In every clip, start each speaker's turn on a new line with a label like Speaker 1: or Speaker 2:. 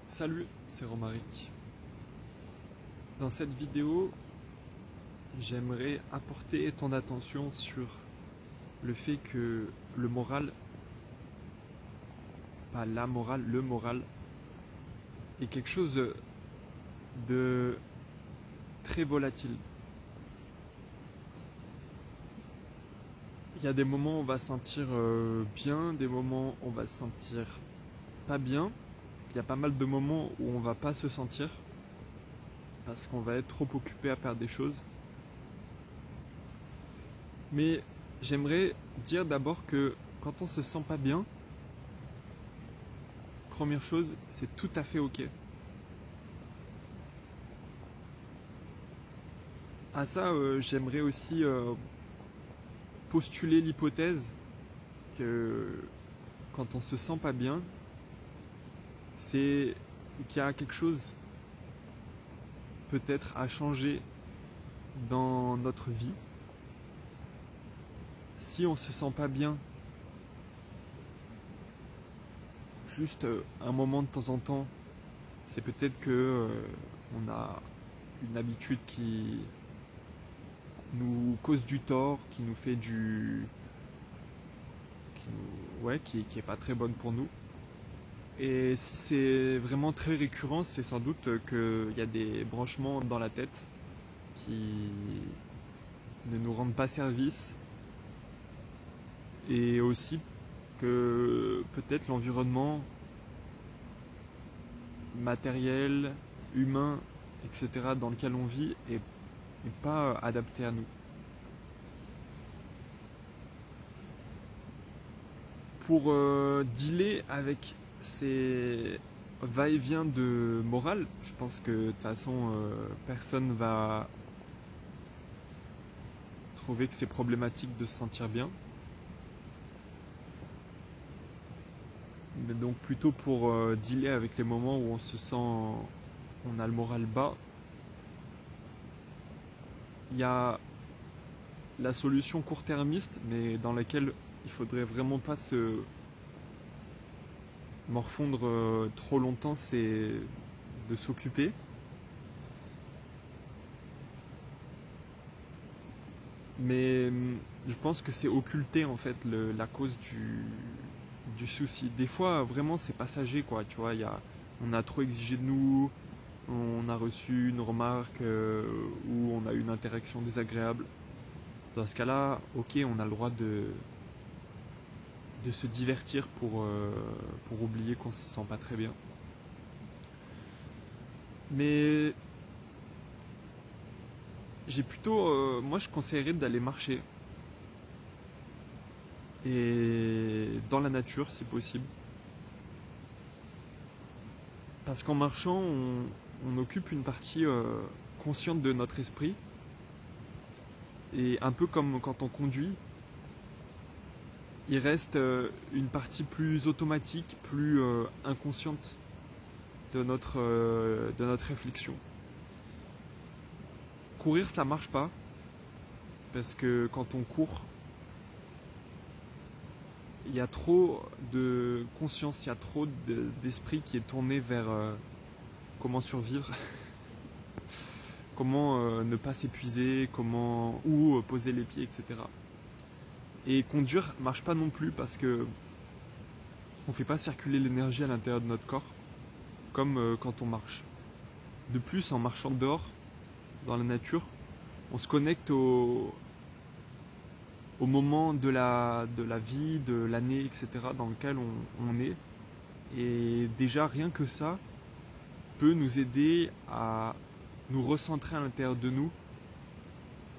Speaker 1: Salut, c'est Romaric. Dans cette vidéo, j'aimerais apporter ton attention sur le fait que le moral, pas la morale, le moral, est quelque chose de très volatile. Il y a des moments où on va se sentir bien, des moments où on va se sentir pas bien. Il y a pas mal de moments où on va pas se sentir parce qu'on va être trop occupé à faire des choses. Mais j'aimerais dire d'abord que quand on se sent pas bien, première chose, c'est tout à fait ok. À ça, j'aimerais aussi postuler l'hypothèse que quand on se sent pas bien, c'est qu'il y a quelque chose peut-être à changer dans notre vie. Si on se sent pas bien, juste un moment de temps en temps, c'est peut-être que on a une habitude qui nous cause du tort, qui nous fait qui est pas très bonne pour nous. Et si c'est vraiment très récurrent, c'est sans doute qu'il y a des branchements dans la tête qui ne nous rendent pas service. Et aussi que peut-être l'environnement matériel, humain, etc. dans lequel on vit est pas adapté à nous. Pour dealer avec ces va-et-vient de morale, je pense que de toute façon personne va trouver que c'est problématique de se sentir bien. Mais donc plutôt pour dealer avec les moments où on a le moral bas, il y a la solution court-termiste, mais dans laquelle il faudrait vraiment pas se morfondre trop longtemps, c'est de s'occuper. Mais je pense que c'est occulter en fait la cause du souci. Des fois, vraiment, c'est passager, quoi. Tu vois, on a trop exigé de nous, on a reçu une remarque ou on a eu une interaction désagréable. Dans ce cas-là, ok, on a le droit de se divertir pour oublier qu'on se sent pas très bien. Mais moi, je conseillerais d'aller marcher et dans la nature si possible. Parce qu'en marchant, on occupe une partie consciente de notre esprit. Et un peu comme quand on conduit, il reste une partie plus automatique, plus inconsciente de notre réflexion. Courir, ça marche pas. Parce que quand on court, il y a trop de conscience, il y a trop d'esprit qui est tourné vers comment survivre, comment ne pas s'épuiser, où poser les pieds, etc. Et conduire marche pas non plus parce que on fait pas circuler l'énergie à l'intérieur de notre corps comme quand on marche. De plus, en marchant dehors, dans la nature, on se connecte au moment de la vie, de l'année, etc. dans lequel on est. Et déjà, rien que ça peut nous aider à nous recentrer à l'intérieur de nous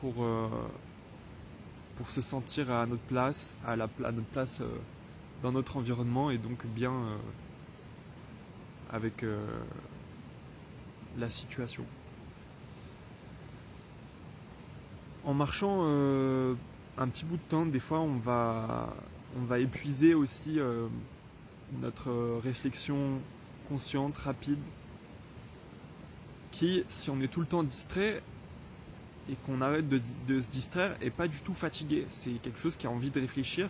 Speaker 1: pour, euh, pour se sentir à notre place, à notre place dans notre environnement et donc bien avec la situation. En marchant un petit bout de temps, des fois on va épuiser aussi notre réflexion consciente, rapide, qui, si on est tout le temps distrait et qu'on arrête de se distraire, est pas du tout fatigué. C'est quelque chose qui a envie de réfléchir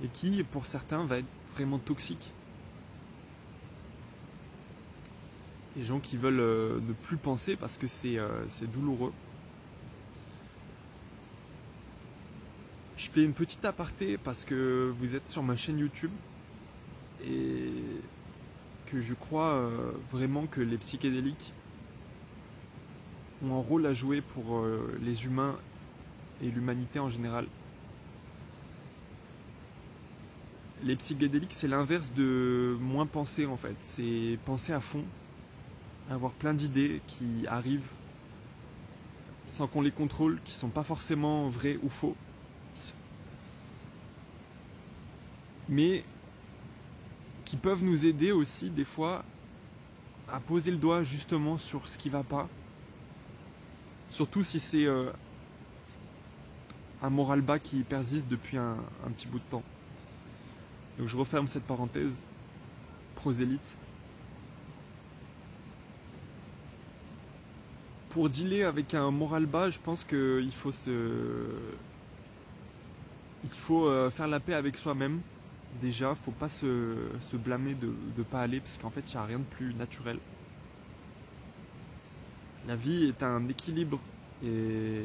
Speaker 1: et qui, pour certains, va être vraiment toxique. des gens qui veulent ne plus penser parce que c'est douloureux. Je fais une petite aparté parce que vous êtes sur ma chaîne YouTube et que je crois vraiment que les psychédéliques ont un rôle à jouer pour les humains et l'humanité en général. Les psychédéliques, c'est l'inverse de moins penser en fait. C'est penser à fond, avoir plein d'idées qui arrivent sans qu'on les contrôle, qui sont pas forcément vraies ou faux, mais qui peuvent nous aider aussi des fois à poser le doigt justement sur ce qui va pas. Surtout si c'est un moral bas qui persiste depuis un petit bout de temps. Donc je referme cette parenthèse. Prosélyte. Pour dealer avec un moral bas, je pense qu'il faut faire la paix avec soi-même. Déjà, faut pas se blâmer de ne pas aller, parce qu'en fait, il n'y a rien de plus naturel. La vie est un équilibre, et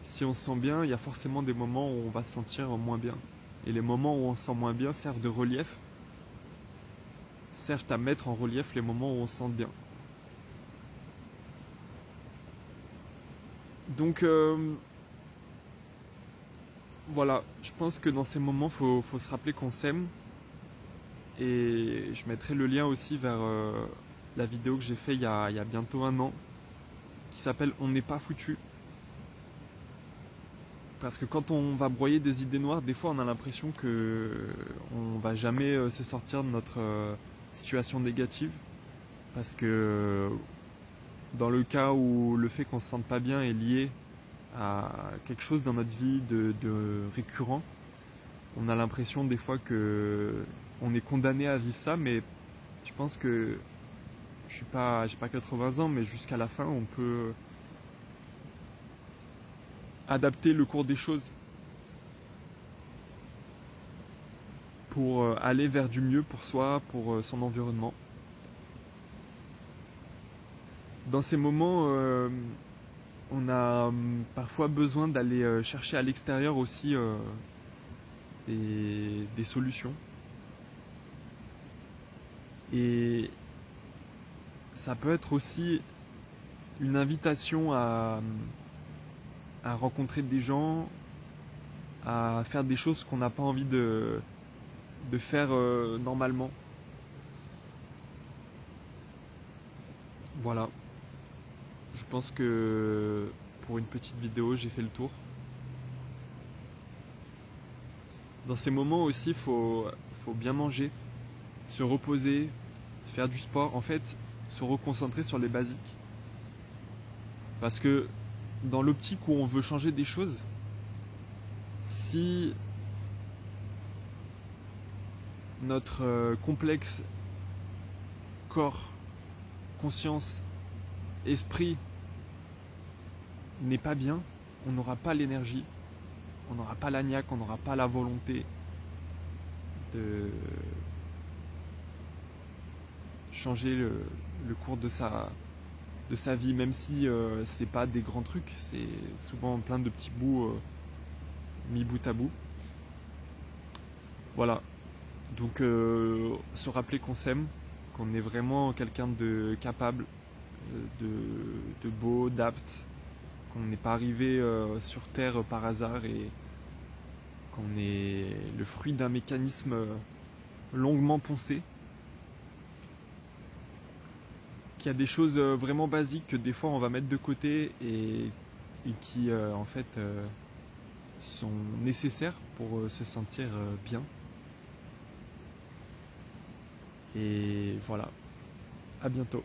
Speaker 1: si on se sent bien, il y a forcément des moments où on va se sentir moins bien. Et les moments où on se sent moins bien servent de relief, servent à mettre en relief les moments où on se sent bien. Donc voilà, je pense que dans ces moments, faut se rappeler qu'on s'aime. Et je mettrai le lien aussi vers la vidéo que j'ai fait il y a bientôt 1 an, qui s'appelle On n'est pas foutu. Parce que quand on va broyer des idées noires, des fois on a l'impression que on va jamais se sortir de notre situation négative. Parce que dans le cas où le fait qu'on se sente pas bien est lié à quelque chose dans notre vie de récurrent, on a l'impression des fois que on est condamné à vivre ça, mais je pense que j'ai pas 80 ans, mais jusqu'à la fin on peut adapter le cours des choses pour aller vers du mieux pour soi, pour son environnement. Dans ces moments, on a parfois besoin d'aller chercher à l'extérieur aussi des solutions. Et ça peut être aussi une invitation à rencontrer des gens, à faire des choses qu'on n'a pas envie de faire normalement. Voilà. Je pense que pour une petite vidéo, j'ai fait le tour. Dans ces moments aussi, faut bien manger, se reposer, faire du sport. En fait, se reconcentrer sur les basiques. Parce que dans l'optique où on veut changer des choses, si notre complexe corps, conscience, esprit n'est pas bien, on n'aura pas l'énergie, on n'aura pas la niaque, on n'aura pas la volonté de changer le cours de sa vie, même si c'est pas des grands trucs, c'est souvent plein de petits bouts mis bout à bout. Voilà. Donc se rappeler qu'on s'aime, qu'on est vraiment quelqu'un de capable, de beau, d'apte, qu'on n'est pas arrivé sur Terre par hasard et qu'on est le fruit d'un mécanisme longuement poncé, qu'il y a des choses vraiment basiques que des fois on va mettre de côté et qui en fait sont nécessaires pour se sentir bien. Et voilà, à bientôt.